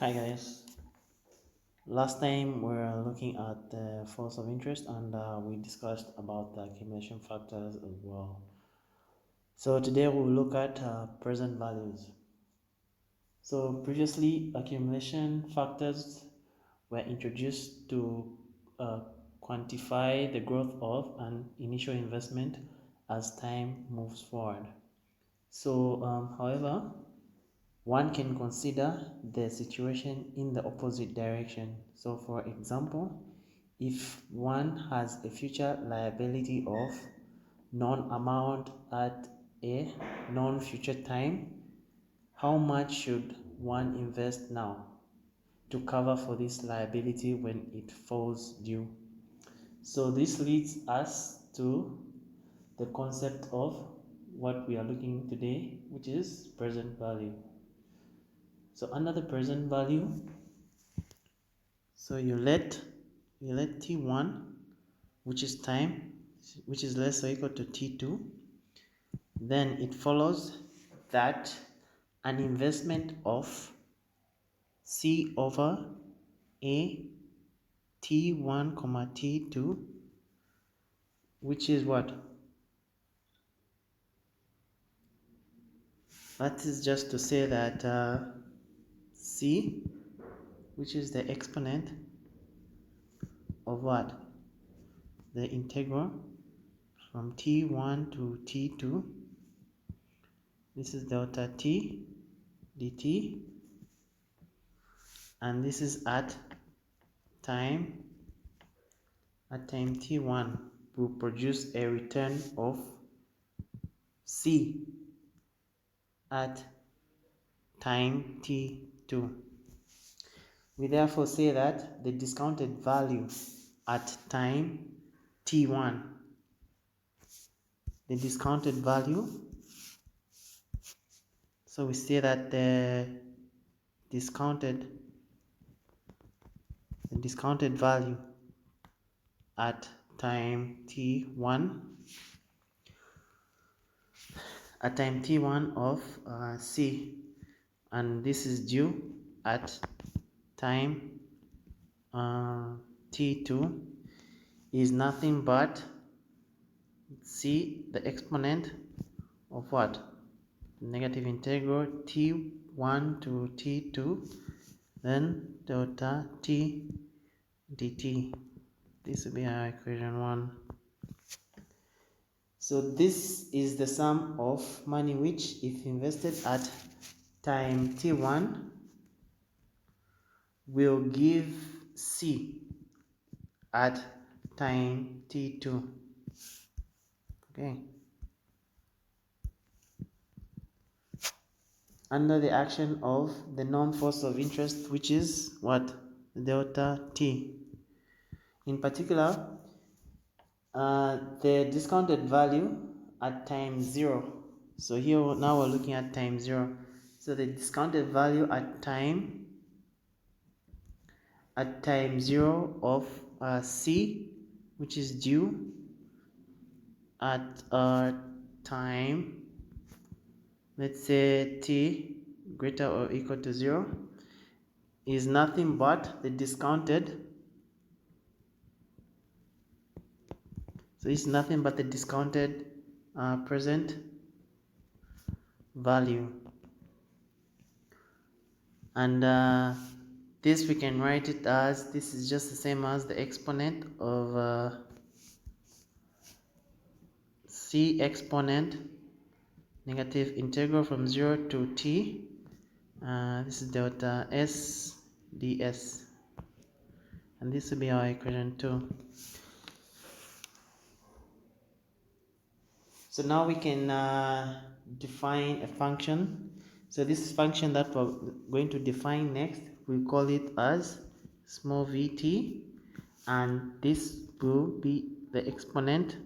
Hi guys. Last time we were looking at the force of interest and we discussed about the accumulation factors as well. So today we'll look at present values. So previously accumulation factors were introduced to quantify the growth of an initial investment as time moves forward. So however, one can consider the situation in the opposite direction. So for example, if one has a future liability of known amount at a known future time, how much should one invest now to cover for this liability when it falls due? So this leads us to the concept of what we are looking today, which is present value. So under the present value, so you let t1, which is time, which is less or equal to t2, then it follows that an investment of c over a t1 comma t2, which is what? That is just to say that c, which is the exponent of what? The integral from t1 to t2. This is delta t dt, and this is at time t1 will produce a return of c at time t2. We therefore say that the discounted value at time t1, the discounted value, so we say that the discounted value at time t1 of c, and this is due at time t2, is nothing but c, the exponent of what? Negative integral t1 to t2, then delta t dt. This will be our equation 1. So this is the sum of money which, if invested at time t1, will give c at time t2. Okay. Under the action of the known force of interest, which is what? Delta t. In particular, the discounted value at time 0. So here now we're looking at time 0. So the discounted value at time 0 of c, which is due at time, let's say t greater or equal to 0, is nothing but the discounted, so it's nothing but the discounted present value. And this we can write it as, this is just the same as the exponent of c exponent negative integral from 0 to t, this is delta s ds, and this will be our equation 2. So now we can define a function. So this function that we're going to define next, we call it as small vt, and this will be the exponent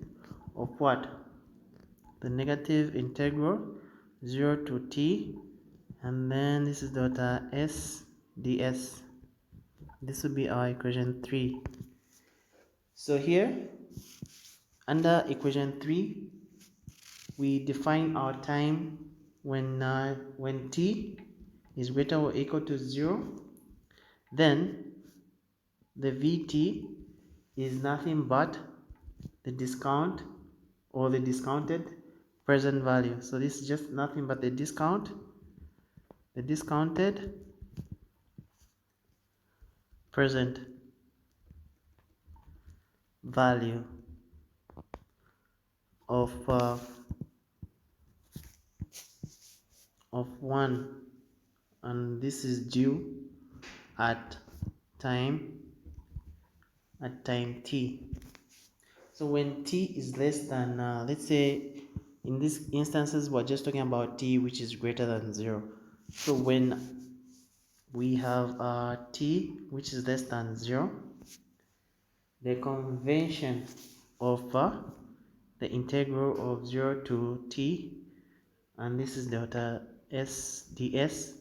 of what? The negative integral 0 to t, and then this is delta s ds. This will be our equation 3. So here under equation 3, we define our time when t is greater or equal to 0, then the VT is nothing but the discount or the discounted present value. So this is just nothing but the discounted present value of 1, and this is due at time t. So when t is less than let's say in these instances we're just talking about t which is greater than 0. So when we have t which is less than 0, the convention of the integral of 0 to t, and this is delta s ds,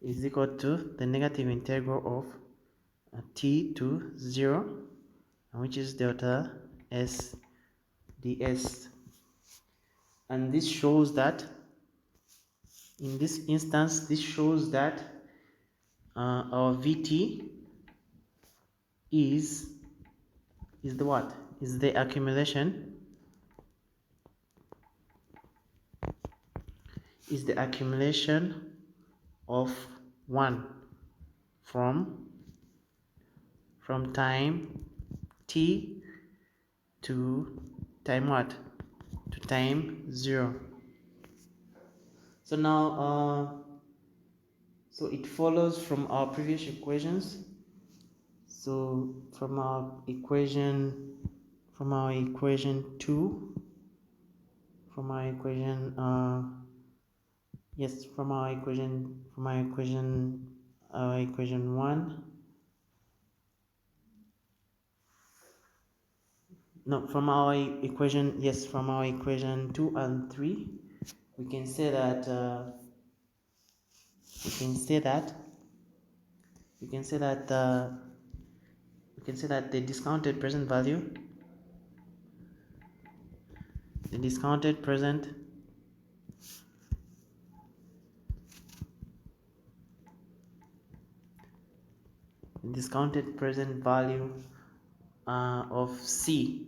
is equal to the negative integral of t to 0, which is delta s ds. And this shows that in this instance, this shows that our vt is the what? Is the accumulation of 1 from time t to time what? To time 0. So now so it follows from our previous equations. So from our equation 2, from our equation yes, from our equation 1, no, from our equation, yes, from our equation 2 and 3, we can say that the discounted present value, the discounted present value of c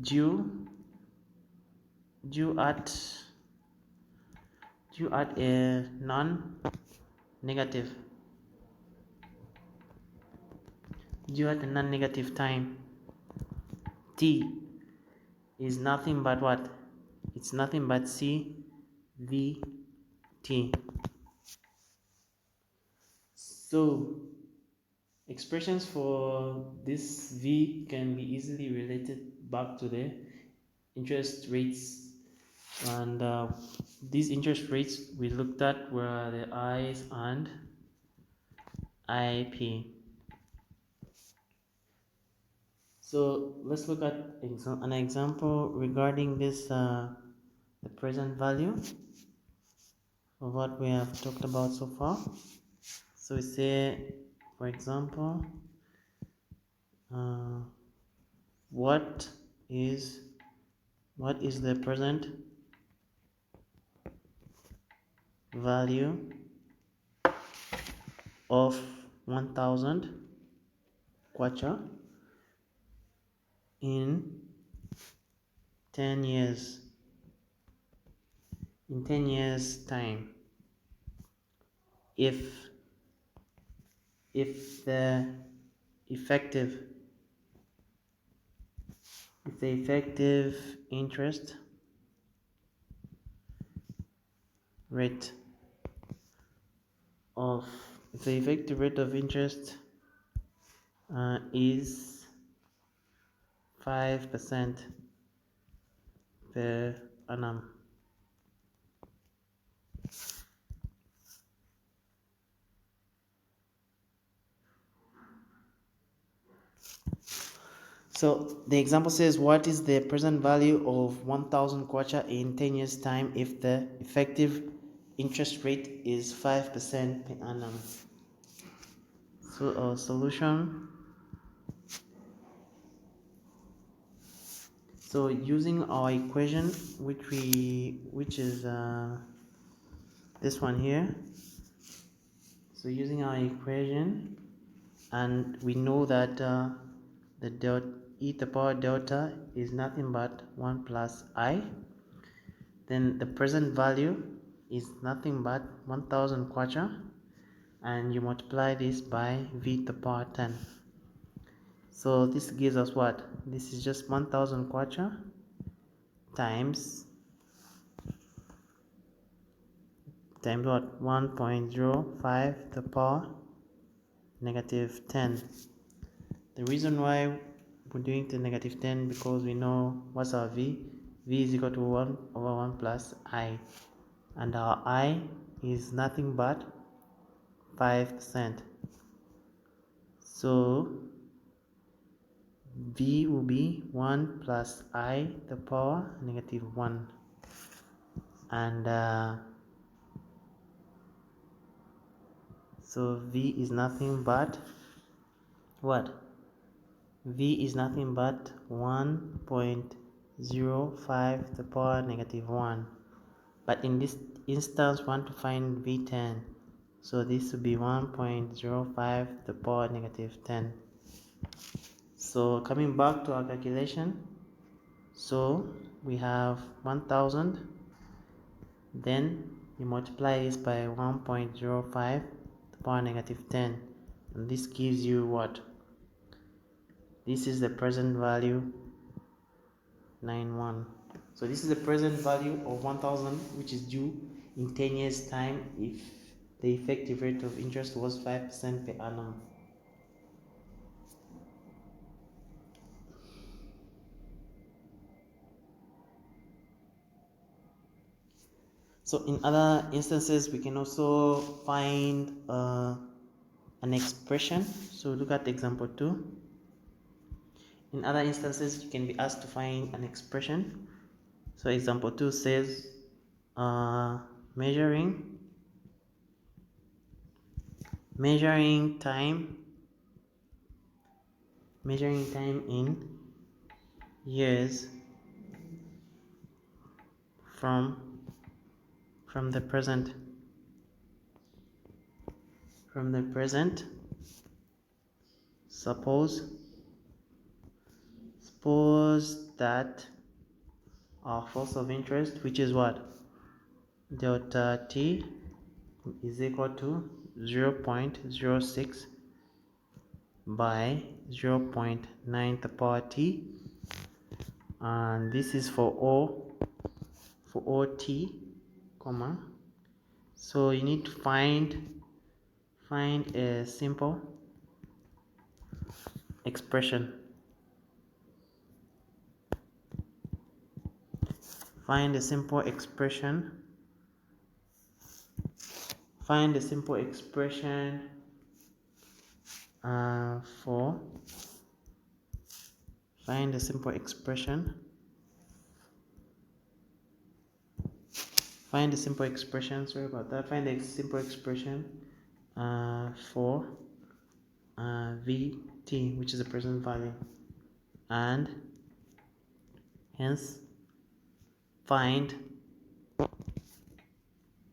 due at a non-negative time t is nothing but what? It's nothing but c v t. So expressions for this v can be easily related back to the interest rates, and these interest rates we looked at were the i's and ip. So let's look at an example regarding this the present value of what we have talked about so far. So we say, for example, what is the present value of 1000 kwacha in 10 years time, if the effective interest rate of interest is 5% per annum. So the example says, what is the present value of 1000 kwacha in 10 years time if the effective interest rate is 5% per annum? So our solution, so using our equation which is this one here, So using our equation, and we know that the delta e to the power delta is nothing but 1 plus I. Then the present value is nothing but 1000 kwacha, and you multiply this by v to the power 10. So this gives us what? This is just 1000 kwacha times what? 1.05 to the power negative 10. The reason why we're doing to negative 10 because we know what's our v. V is equal to 1 over 1 plus I, and our I is nothing but 5%. So v will be 1 plus I to the power negative 1, and so v is nothing but what? V is nothing but 1.05 to the power negative 1. But in this instance, we want to find V10. So this will be 1.05 to the power negative 10. So coming back to our calculation, so we have 1000, then you multiply this by 1.05 to the power negative 10, and this gives you what? This is the present value 91. So this is the present value of 1000, which is due in 10 years time if the effective rate of interest was 5% per annum. So in other instances, we can also find an expression. So look at example 2. In other instances, you can be asked to find an expression. So example 2 says measuring time in years from the present. Suppose that our force of interest, which is what? Delta t is equal to 0.06 by 0.9 to the power t, and this is for all t, comma. So you need to find a simple expression. Find a simple expression for Vt, which is the present value, and hence find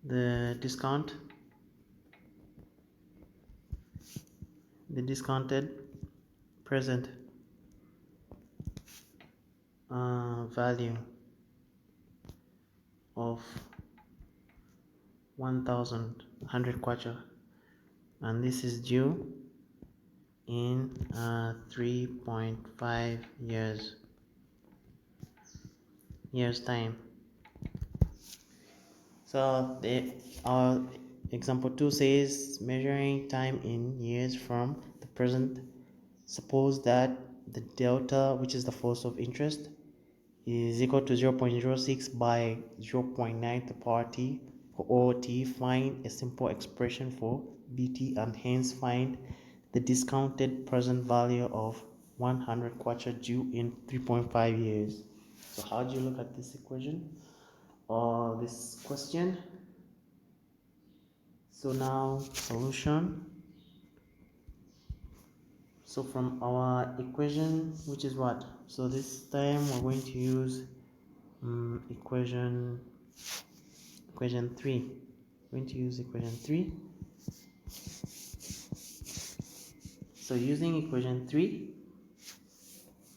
the discounted present value of 100 kwacha, and this is due in 3.5 years time. So our example 2 says measuring time in years from the present. Suppose that the delta, which is the force of interest, is equal to 0.06 by 0.9 to the power t. For all t, find a simple expression for bt, and hence find the discounted present value of 100 kwacha due in 3.5 years. So how do you look at this equation or this question? So now solution. So from our equation, which is what? So this time we're going to use equation 3. We're going to use equation 3. So using equation 3,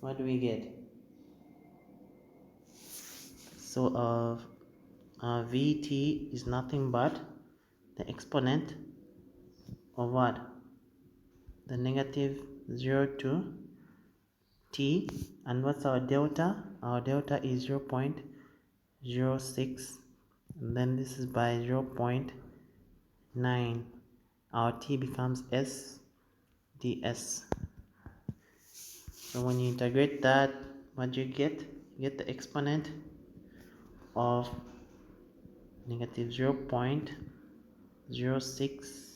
what do we get? So Vt is nothing but the exponent of what? The negative 0 to t. And what's our delta? Our delta is 0 0.06, and then this is by 0 0.9. Our t becomes s ds. So when you integrate that, what do you get? You get the exponent of negative 0 0.06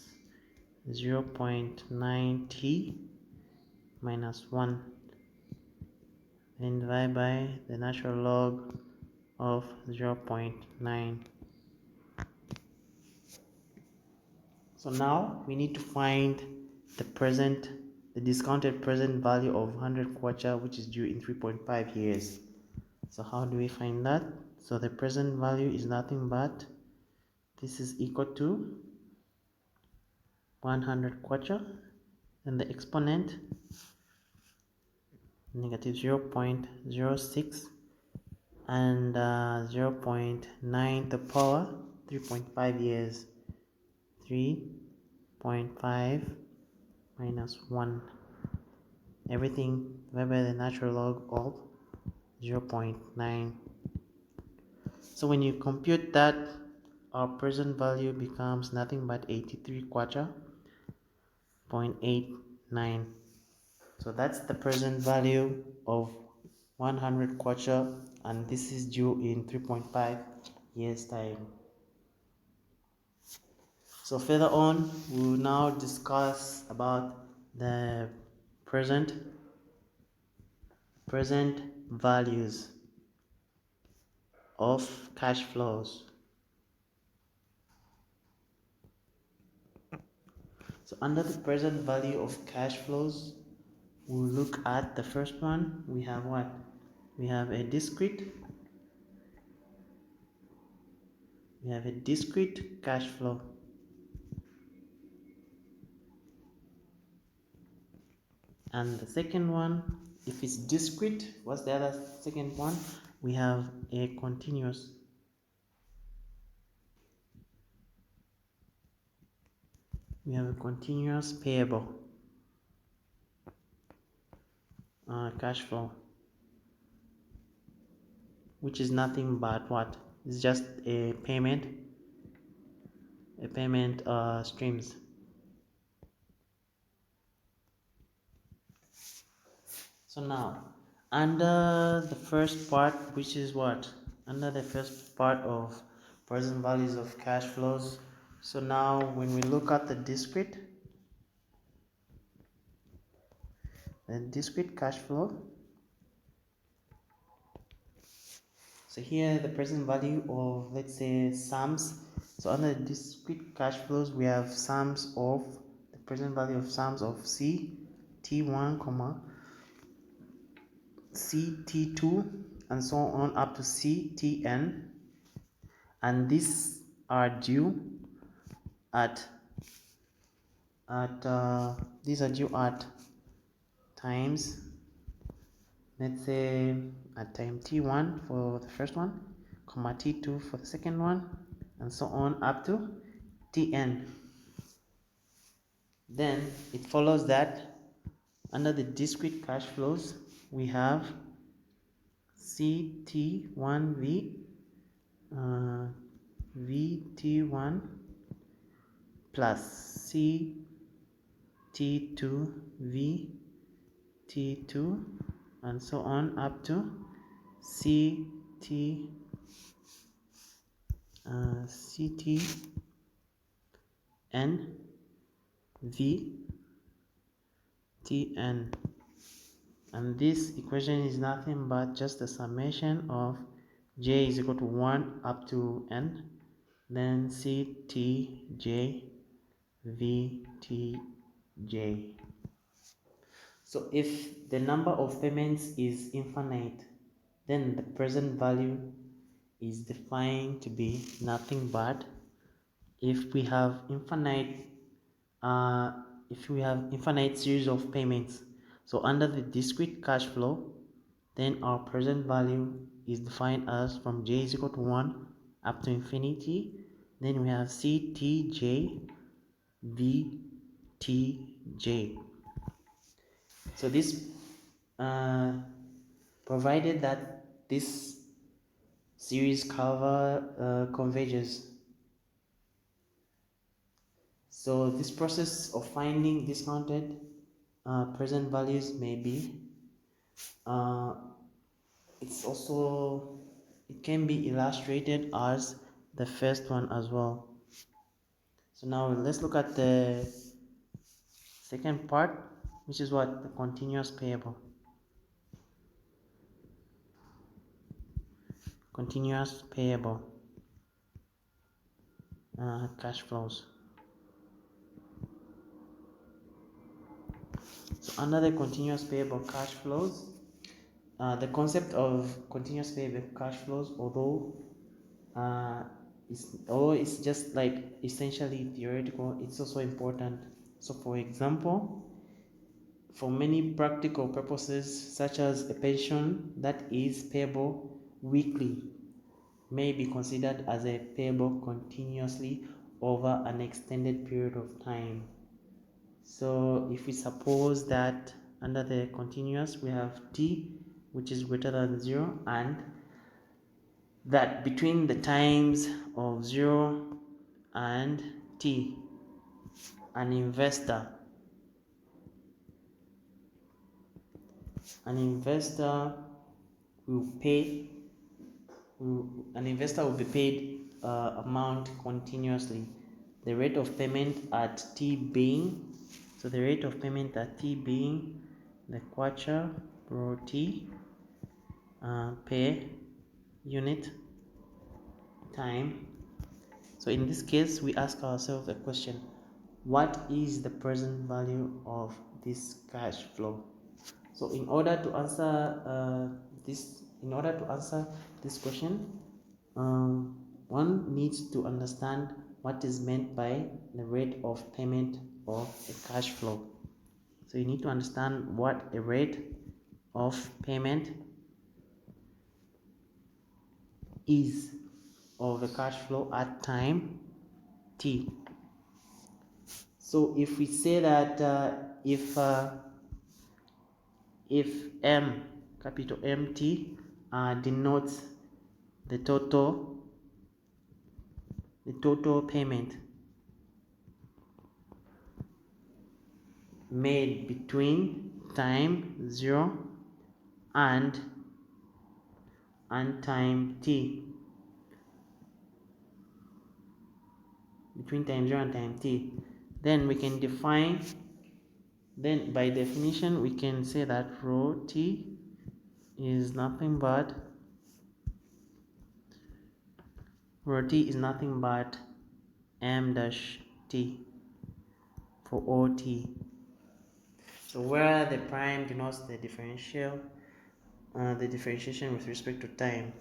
0 0.9 t minus 1, and divide by the natural log of 0 0.9. So now we need to find the discounted present value of 100 kwacha, which is due in 3.5 years. So how do we find that? So the present value is nothing but this is equal to 100 kwacha, and the exponent negative 0 0.06 and 0 0.9 to the power 3.5 years. 3.5 minus 1, everything divided by the natural log of 0 0.9. So when you compute that, our present value becomes nothing but 83 kwacha 0.89. So that's the present value of 100 kwacha, and this is due in 3.5 years time. So further on, we will now discuss about the present values of cash flows. So under the present value of cash flows, we'll look at the first one. We have what? We have a discrete cash flow. And the second one, if it's discrete, what's the other second one? We have a continuous. We have a continuous payable cash flow, which is nothing but what? It's just a payment streams. So now, under the first part, which is what? Under the first part of present values of cash flows. So now when we look at the discrete cash flow, so here the present value of, let's say, sums. So under the discrete cash flows, we have sums of the present value of sums of C T1 comma C T2 and so on up to C Tn, and these are due at times, let's say at time t1 for the first one, comma t2 for the second one, and so on up to tn. Then it follows that under the discrete cash flows, we have CT1V VT1 plus CT2V T2 and so on up to CTN, V Tn, and this equation is nothing but just the summation of j is equal to 1 up to n, then CTJ VTJ. So if the number of payments is infinite, then the present value is defined to be nothing but, if we have infinite if we have infinite series of payments. So under the discrete cash flow, then our present value is defined as from j is equal to 1 up to infinity. Then we have CTJ VTJ. So this provided that this series converges. So this process of finding discounted present values may be it can be illustrated as the first one as well. So now let's look at the second part, which is what the continuous payable. Continuous payable cash flows. So under the continuous payable cash flows, the concept of continuous payable cash flows, although it's just like essentially theoretical, it's also important. So for example, for many practical purposes, such as a pension that is payable weekly may be considered as a payable continuously over an extended period of time. So if we suppose that under the continuous we have t which is greater than 0, and that between the times of 0 and t, an investor will pay an investor will be paid amount continuously. The rate of payment at t being, so the rate of payment at t being the quater pro t per unit time. So in this case we ask ourselves the question, what is the present value of this cash flow? So in order to answer this question, one needs to understand what is meant by the rate of payment of a cash flow. So you need to understand what a rate of payment is of a cash flow at time t. So if we say that if m, capital MT, denotes the total payment made between time 0 and time t, between time 0 and time t, then we can define, then by definition we can say that rho t is nothing but m dash t for ot. So where the prime denotes the differentiation with respect to time.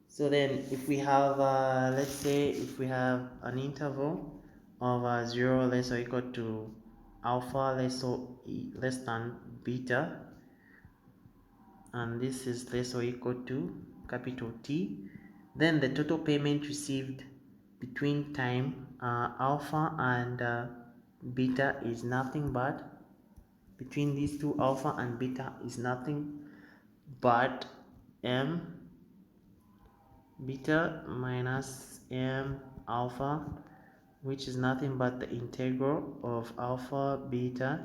So then if we have let's say if we have an interval of 0 less or equal to alpha less than beta, and this is less or equal to capital T, then the total payment received between time alpha and beta is nothing but, between these two alpha and beta is nothing but m beta minus m alpha, which is nothing but the integral of alpha beta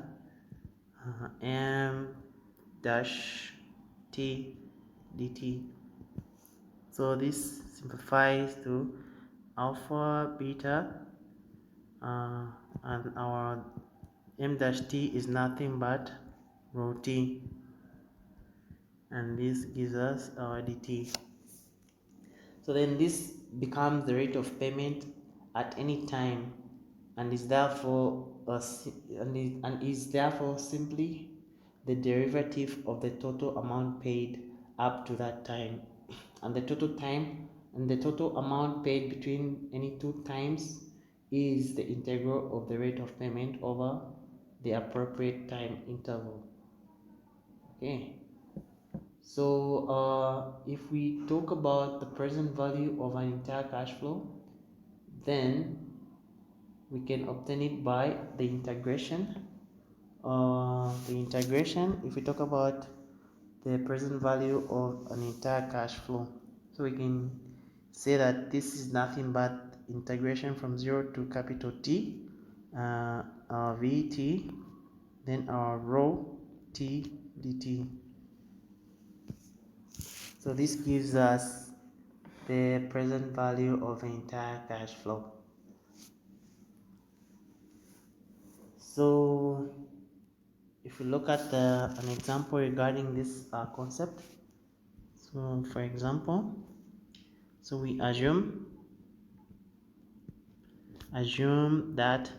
m dash t dt. So this simplifies to alpha beta and our m dash t is nothing but rho t, and this gives us our dt. So then this becomes the rate of payment at any time, and is therefore simply the derivative of the total amount paid up to that time, and the total amount paid between any two times is the integral of the rate of payment over the appropriate time interval. Okay, so if we talk about the present value of an entire cash flow, then we can obtain it by the integration. If we talk about the present value of an entire cash flow, so we can say that this is nothing but integration from 0 to capital T, our VT, then our rho T dt. So this gives us the present value of an entire cash flow. So if we look at an example regarding this concept, so for example, so we assume that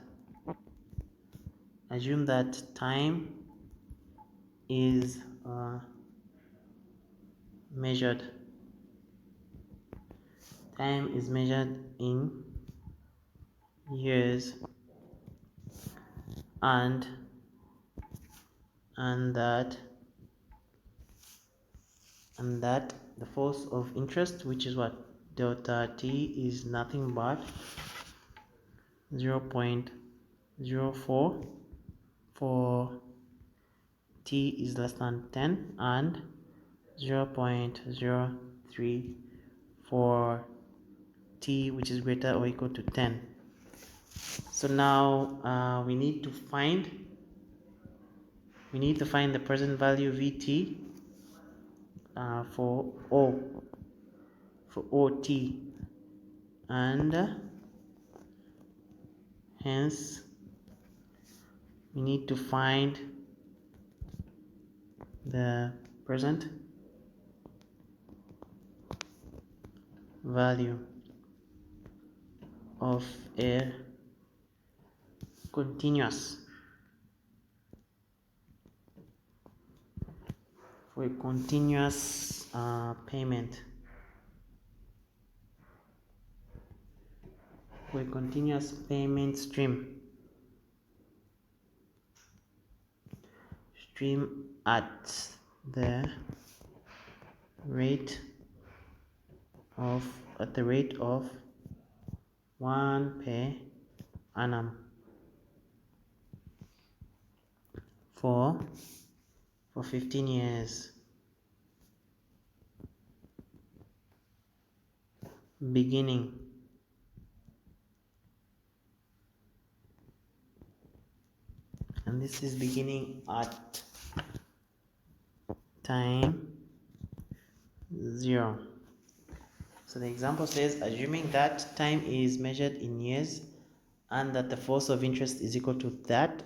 time is measured in years, and that the force of interest, which is what delta t, is nothing but 0.04 for t is less than 10 and 0.03 for t which is greater or equal to 10. So now we need to find the present value Vt for OT, and hence we need to find the present value of a continuous payment, for a continuous payment stream at the rate of 1 per annum for 15 years, beginning and this is beginning at time 0. So the example says, assuming that time is measured in years and that the force of interest is equal to that,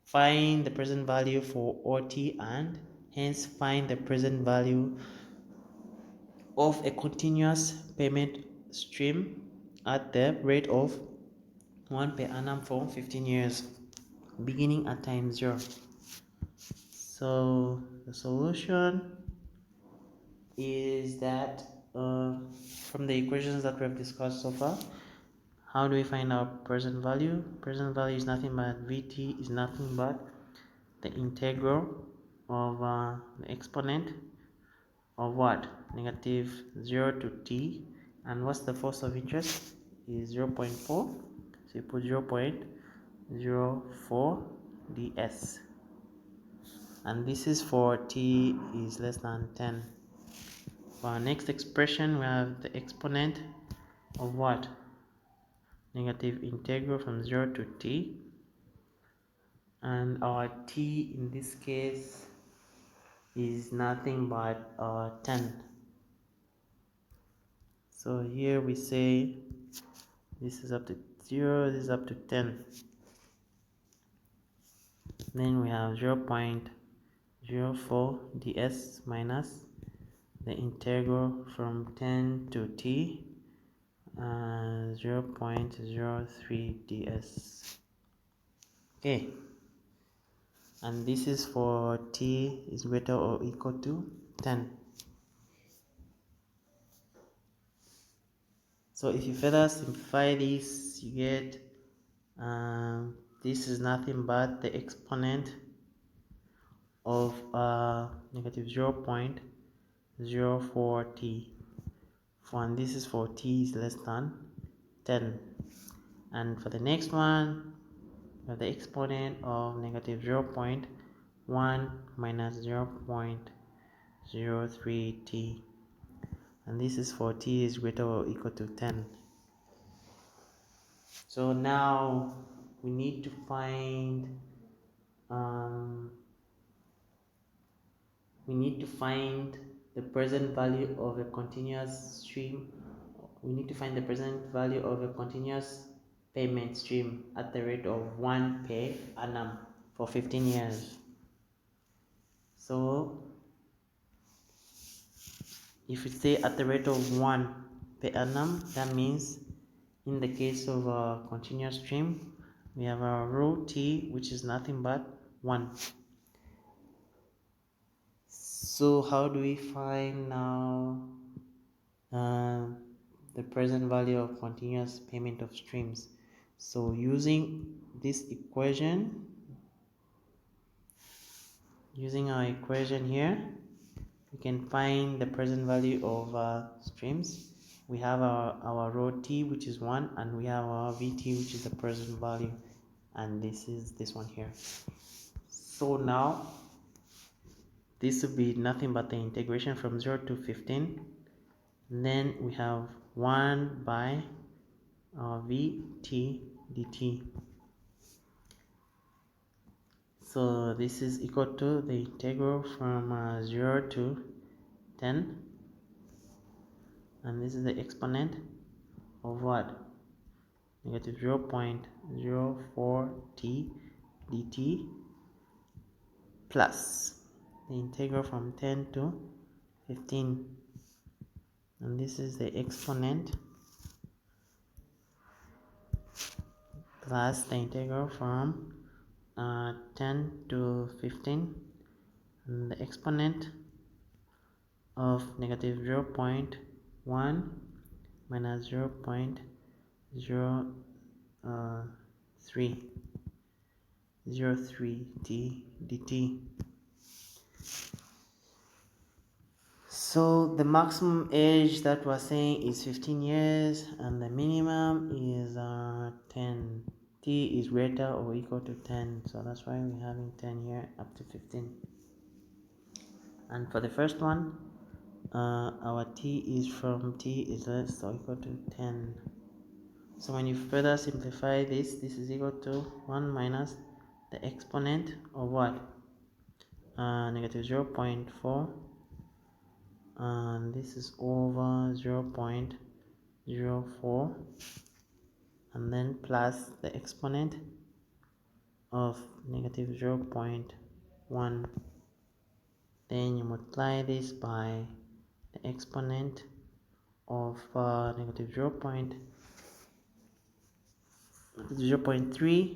find the present value for OT and hence find the present value of a continuous payment stream at the rate of 1 per annum for 15 years, beginning at time 0. So the solution is that from the equations that we have discussed so far, how do we find our present value? Present value is nothing but Vt is nothing but the integral of the exponent of what? Negative 0 to t, and what's the force of interest? Is 0.4, so you put 0.04 ds, and this is for t is less than 10. For our next expression, we have the exponent of what? Negative integral from 0 to t, and our t in this case is nothing but 10. So here we say this is up to 0, this is up to 10. Then we have 0.04 ds minus the integral from 10 to t, 0.03 ds. Okay, and this is for t is greater or equal to 10. So if you further simplify this, you get this is nothing but the exponent of negative 0.04t, and this is for t is less than 10. And for the next one, we have the exponent of negative 0.1 minus 0.03t, and this is for t is greater or equal to 10. So now we need to find the present value of a continuous stream. We need to find the present value of a continuous payment stream at the rate of 1 per annum for 15 years. So if we say at the rate of 1 per annum, that means in the case of a continuous stream, we have our rho t, which is nothing but 1. So how do we find now the present value of continuous payment of streams? So using this equation, using our equation here, we can find the present value of streams. We have our rho t, which is 1, and we have our vt, which is the present value, and this is this one here. So now this would be nothing but the integration from 0 to 15, and then we have 1 by vt dt. So this is equal to the integral from 0 to 10, and this is the exponent of what? Negative 0.04t dt plus the integral from 10 to 15, and this is the exponent plus the integral from 10 to 15, and the exponent of negative 0.1 minus 0.03t dt. So the maximum age that we're saying is 15 years, and the minimum is 10. T is greater or equal to 10, so that's why we're having 10 here up to 15. And for the first one, our t is from t is less or equal to 10. So when you further simplify this, this is equal to 1 minus the exponent of what? Negative 0.4, and this is over 0.04, and then plus the exponent of negative 0.1. Then you multiply this by the exponent of negative 0.3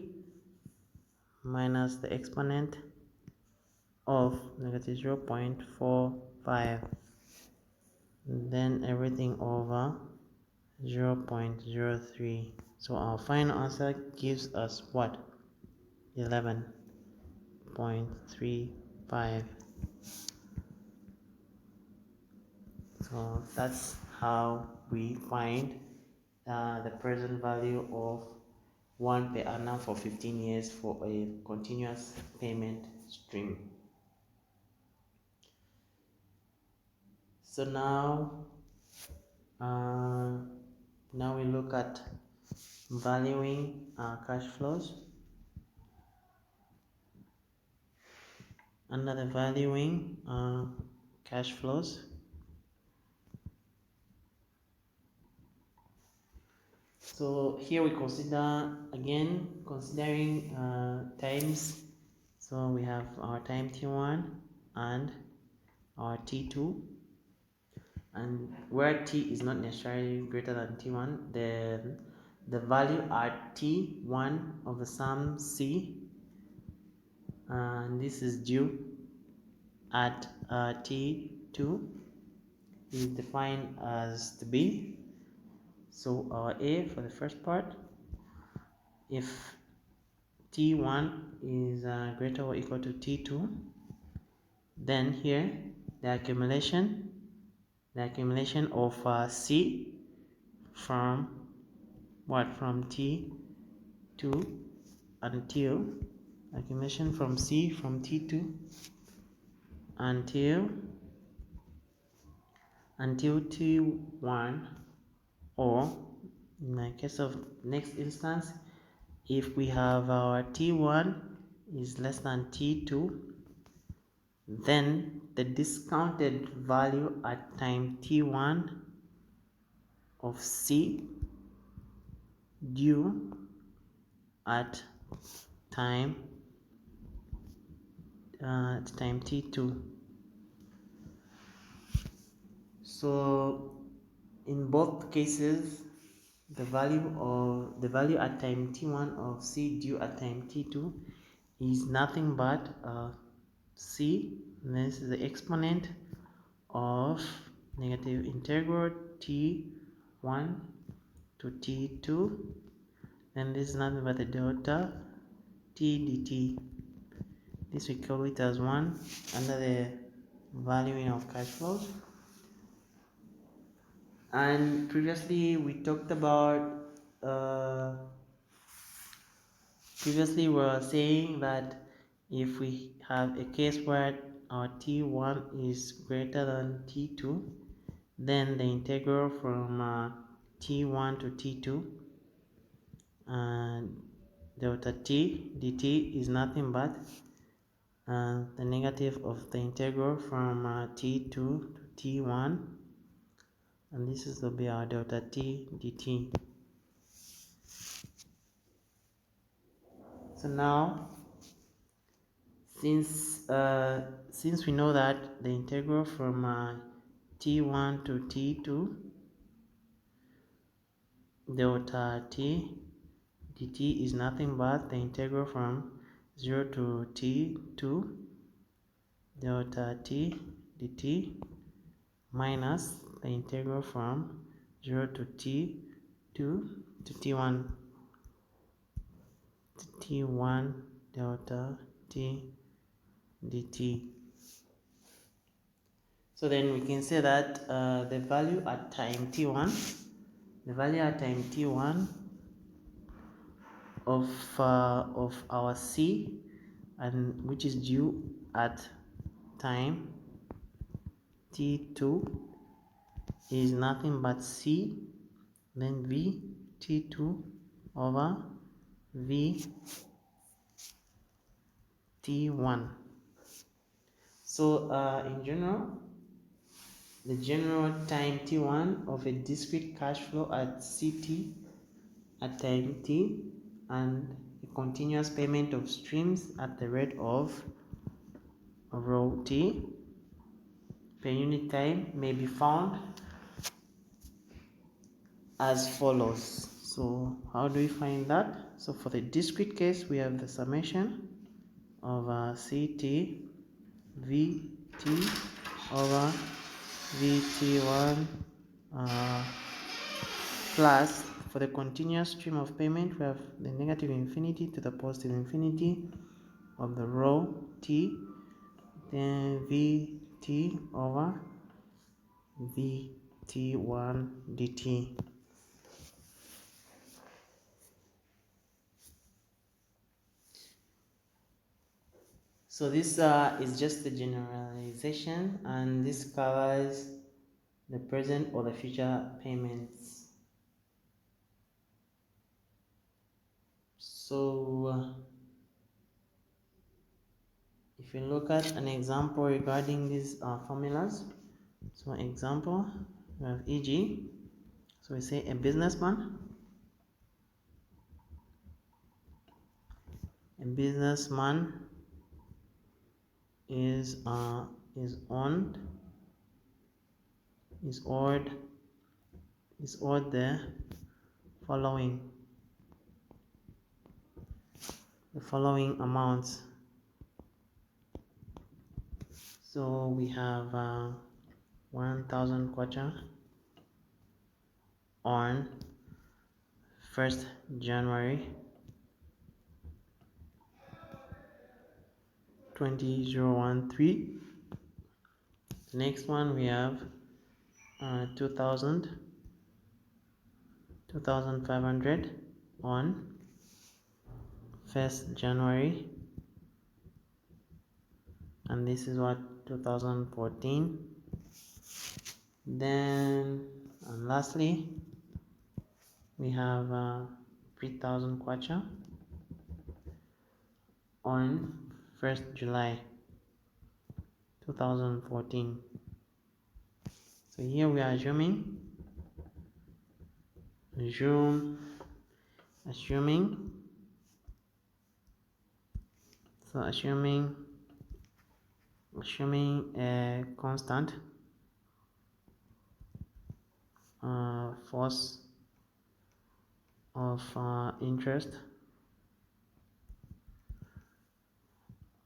minus the exponent of negative 0.45, then everything over 0.03. So our final answer gives us what? 11.35. So that's how we find the present value of 1 per annum for 15 years for a continuous payment stream. So now we look at valuing cash flows. Under the valuing cash flows, so here we consider again considering times. So we have our time t1 and our t2, and where t is not necessarily greater than t1, then the value at t1 of the sum c, and this is due at t2, is defined as to be. So our A for the first part, if T1 is greater or equal to T2, then here the accumulation of C from what, from T2 until accumulation from C from T2 until T1, or in the case of next instance, if we have our T1 is less than T2, then the discounted value at time T1 of C due at time T2. So in both cases, the value at time T1 of C due at time T2 is nothing but C, and this is the exponent of negative integral T1 to T2, and this is nothing but the delta T dt. This we call it as 1 under the valuing of cash flows. And previously we talked about previously we were saying that if we have a case where our T1 is greater than T2, then the integral from T1 to T2 and delta T dt is nothing but the negative of the integral from T2 to T1, and this is to be our delta T dt. So now, since we know that the integral from T1 to T2 delta T dt is nothing but the integral from 0 to T2 delta T dt minus the integral from 0 to T2 to T1 delta T dt. So then we can say that the value at time T1 of our C, and which is due at time T2, is nothing but C, then V T2 over V T1. So in general, the general time T1 of a discrete cash flow at CT at time T and a continuous payment of streams at the rate of rho T per unit time may be found as follows. So how do we find that? So for the discrete case, we have the summation of CT VT over VT1 plus, for the continuous stream of payment, we have the negative infinity to the positive infinity of the rho T, then VT over VT1 dt. So this is just the generalization, and this covers the present or the future payments. So if you look at an example regarding these formulas, so example, we have e.g., so we say a businessman is owed the following amounts. So we have 1,000 kwacha on 1st January 20013. The next one we have 2500 on 1st January, and this is what 2014. Then and lastly we have 3000 kwacha on 1st July 2014. So here we are assuming a constant force of interest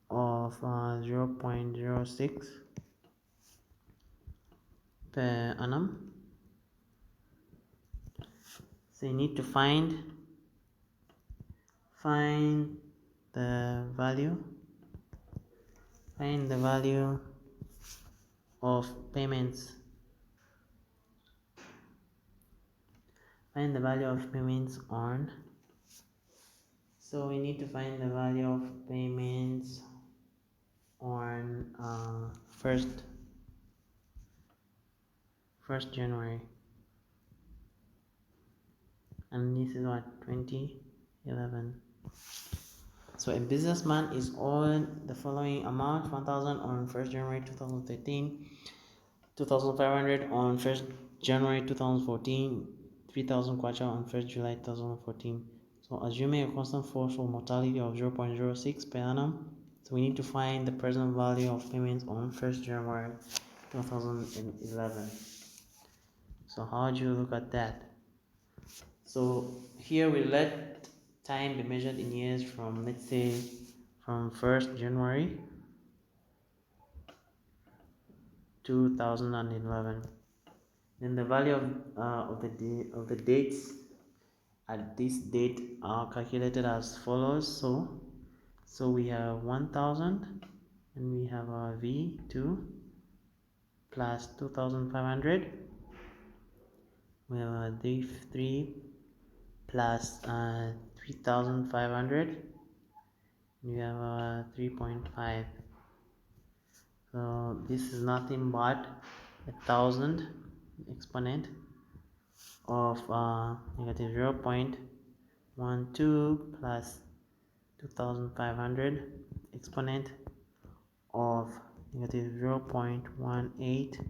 of 0.06 per annum. So you need to find the value of payments. Find the value of payments on. So we need to find the value of payments on 1st January, and this is what 2011. So a businessman is owed the following amount: 1000 on 1st January 2013, 2500 on 1st January 2014, 3000 kwacha on 1st July 2014. So assuming a constant force of mortality of 0.06 per annum, so we need to find the present value of payments on 1st January 2011. So how do you look at that? So here we let time be measured in years from, let's say, from 1st January 2011. Then the value of the dates at this date are calculated as follows. So we have 1000, and we have a V2 plus 2500. We have a D3 plus 3500. We have a 3.5. So this is nothing but 1000 exponent of negative 0.12 plus 2500 exponent of negative 0.18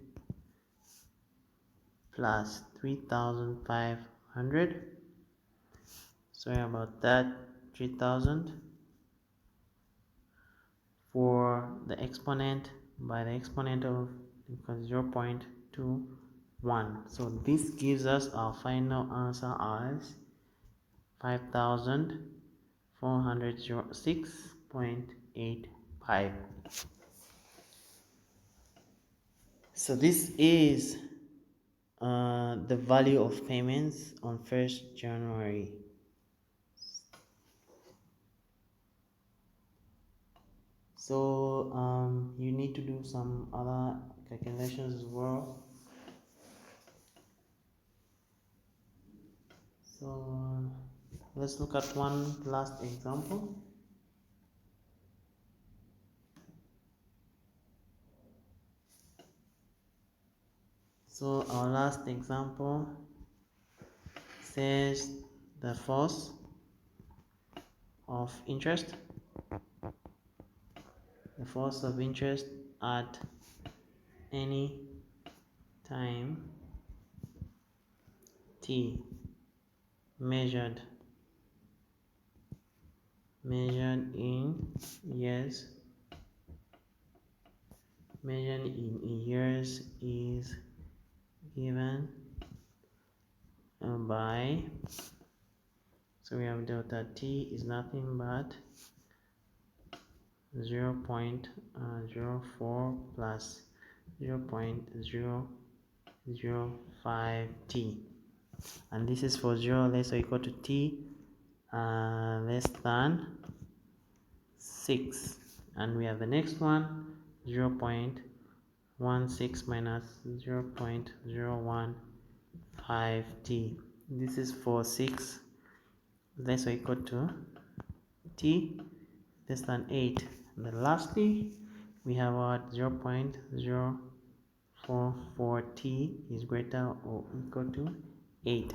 plus 3500. Sorry about that. 3000 for the exponent by the exponent of 0.21. So this gives us our final answer as 5406.85. So this is the value of payments on 1st January. So you need to do some other calculations as well. So let's look at one last example. So our last example says the force of interest at any time t measured in years is given by, so we have delta t is nothing but 0.04 plus 0.005 t. and this is for 0 less or equal to t less than 6. And we have the next one, 0 0.16 minus 0 0.015 t. This is for 6 less or equal to t less than 8. And then lastly, we have our 0 0.044 t is greater or equal to 8.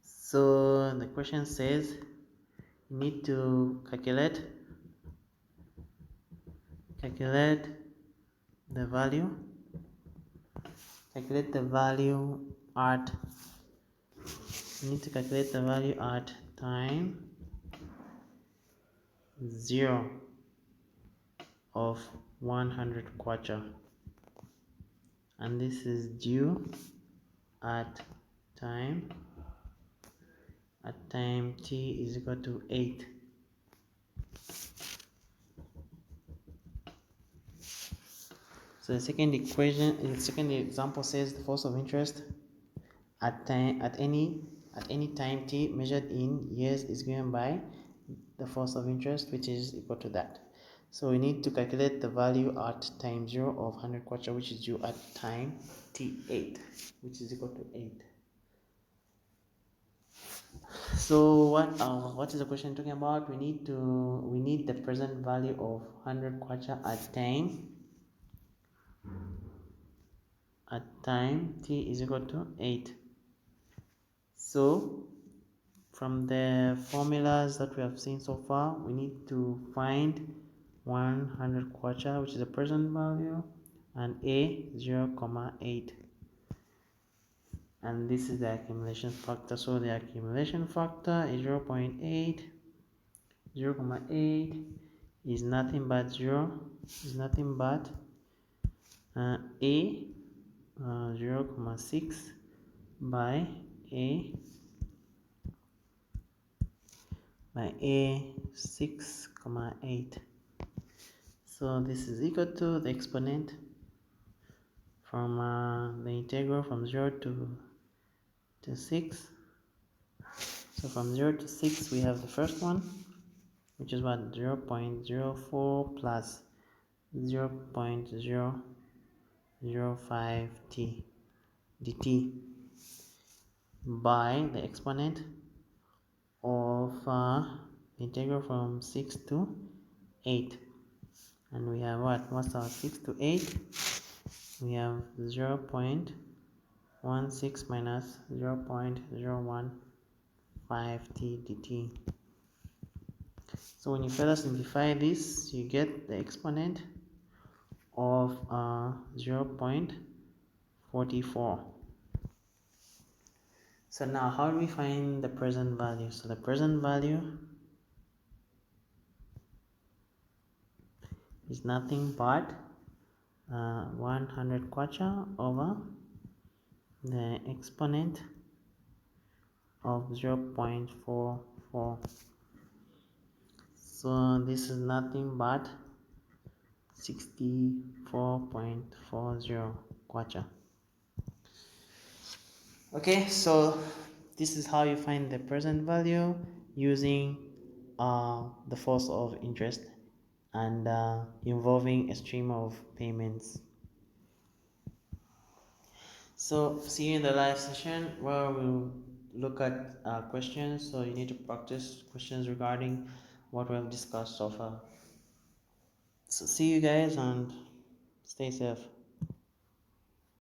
So the question says you need to calculate the value at time 0 of 100 kwacha, and this is due at time t is equal to 8. So the second example says the force of interest at any time t measured in years is given by the force of interest, which is equal to that. So we need to calculate the value at time 0 of 100 kwacha, which is due at time t8, which is equal to 8. So what is the question talking about? We need the present value of 100 kwacha at time t is equal to 8. So from the formulas that we have seen so far, we need to find 100 kwacha, which is the present value, and a 0.8, and this is the accumulation factor. So the accumulation factor is 0.8. 0.8 is nothing but a 0.6 by a 6.8. So this is equal to the exponent from the integral from 0 to 6. So from 0 to 6 we have the first one, which is what, 0.04 plus 0.005 t dt by the exponent of the integral from 6 to 8. And we have what's our 6 to 8? We have 0.16 minus 0.015 t dt. So when you further simplify this, you get the exponent of 0.44. So now how do we find the present value? So the present value is nothing but 100 kwacha over the exponent of 0.44. So this is nothing but 64.40 kwacha. Okay, so this is how you find the present value using the force of interest and involving a stream of payments. So see you in the live session where we'll look at questions. So you need to practice questions regarding what we have discussed so far. So see you guys and stay safe.